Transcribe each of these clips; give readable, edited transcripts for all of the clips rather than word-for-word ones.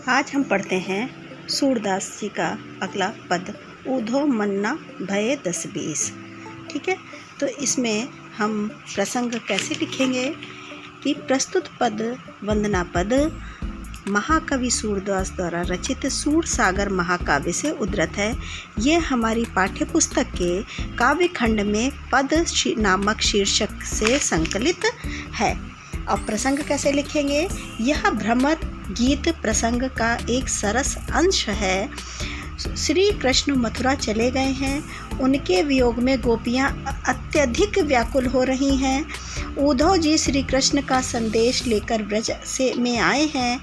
आज हम पढ़ते हैं सूरदास जी का अगला पद, ऊधो मन्ना भये 10-20। ठीक है, तो इसमें हम प्रसंग कैसे लिखेंगे कि प्रस्तुत पद वंदना पद महाकवि सूरदास द्वारा रचित सूर सागर महाकाव्य से उद्धृत है। ये हमारी पाठ्य पुस्तक के काव्य खंड में पद नामक शीर्षक से संकलित है। अब प्रसंग कैसे लिखेंगे? यह भ्रमर गीत प्रसंग का एक सरस अंश है। श्री कृष्ण मथुरा चले गए हैं। उनके वियोग में गोपियाँ अत्यधिक व्याकुल हो रही हैं। उद्धव जी श्री कृष्ण का संदेश लेकर ब्रज में आए हैं।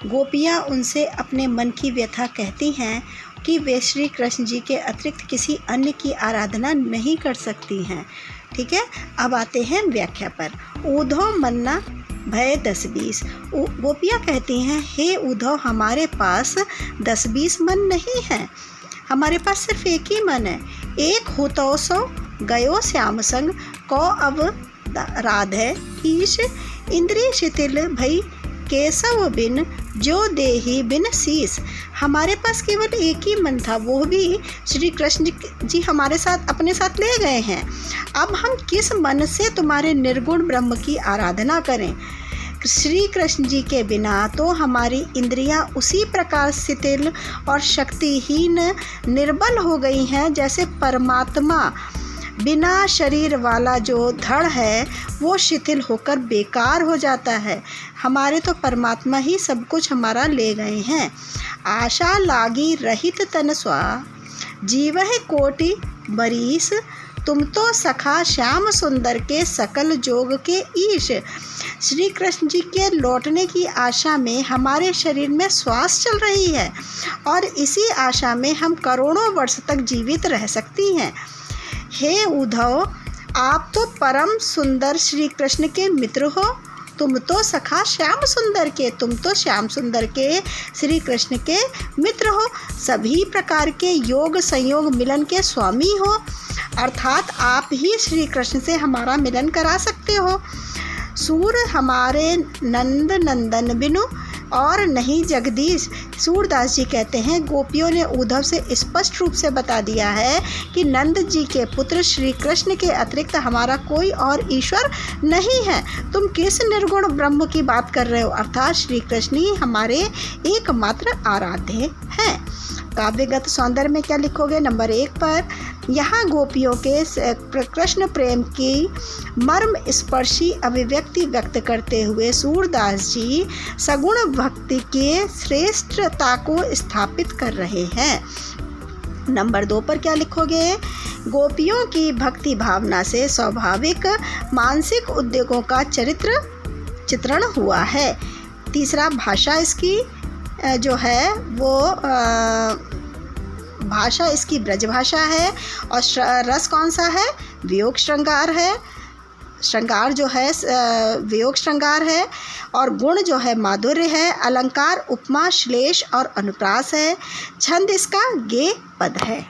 गोपियाँ उनसे अपने मन की व्यथा कहती हैं कि वे श्री कृष्ण जी के अतिरिक्त किसी अन्य की आराधना नहीं कर सकती हैं। ठीक है, अब आते हैं व्याख्या पर। उद्धव मन्ना भय 10-20। गोपियाँ कहती हैं, हे उद्धव, हमारे पास 10-20 मन नहीं है, हमारे पास सिर्फ एक ही मन है। एक होतो सो गयो श्याम संग को अब राध है ईश, इंद्रिय शिथिल भई केशव बिन जो देही बिन शीस। हमारे पास केवल एक ही मन था, वो भी श्री कृष्ण जी हमारे साथ अपने साथ ले गए हैं। अब हम किस मन से तुम्हारे निर्गुण ब्रह्म की आराधना करें? श्री कृष्ण जी के बिना तो हमारी इंद्रियां उसी प्रकार शिथिल और शक्तिहीन निर्बल हो गई हैं जैसे परमात्मा बिना शरीर वाला जो धड़ है वो शिथिल होकर बेकार हो जाता है। हमारे तो परमात्मा ही सब कुछ हमारा ले गए हैं। आशा लागी रहित तन स्वा जीवह कोटि बरीस, तुम तो सखा श्याम सुंदर के सकल जोग के ईश। श्री कृष्ण जी के लौटने की आशा में हमारे शरीर में श्वास चल रही है और इसी आशा में हम करोड़ों वर्ष तक जीवित रह सकती हैं। हे उद्धव, आप तो परम सुंदर श्री कृष्ण के मित्र हो। तुम तो सखा श्याम सुंदर के, तुम तो श्याम सुंदर के श्री कृष्ण के मित्र हो। सभी प्रकार के योग संयोग मिलन के स्वामी हो, अर्थात आप ही श्री कृष्ण से हमारा मिलन करा सकते हो। सूर हमारे नंद नंदन बिनु और नहीं जगदीश। सूरदास जी कहते हैं, गोपियों ने उद्धव से स्पष्ट रूप से बता दिया है कि नंद जी के पुत्र श्री कृष्ण के अतिरिक्त हमारा कोई और ईश्वर नहीं है। तुम किस निर्गुण ब्रह्म की बात कर रहे हो? अर्थात श्री कृष्ण ही हमारे एकमात्र आराध्य हैं। काव्यगत सौंदर्य में क्या लिखोगे? नंबर 1 पर यहाँ गोपियों के कृष्ण प्रेम की मर्म स्पर्शी अभिव्यक्ति व्यक्त करते हुए सूरदास जी सगुण भक्ति के श्रेष्ठता को स्थापित कर रहे हैं। नंबर 2 पर क्या लिखोगे? गोपियों की भक्ति भावना से स्वाभाविक मानसिक उद्योगों का चित्रण हुआ है। तीसरा, भाषा इसकी जो है वो भाषा इसकी ब्रज भाषा है और रस कौन सा है? वियोग श्रृंगार है। श्रृंगार जो है वियोग श्रृंगार है और गुण जो है माधुर्य है। अलंकार उपमा श्लेष और अनुप्रास है। छंद इसका गे पद है।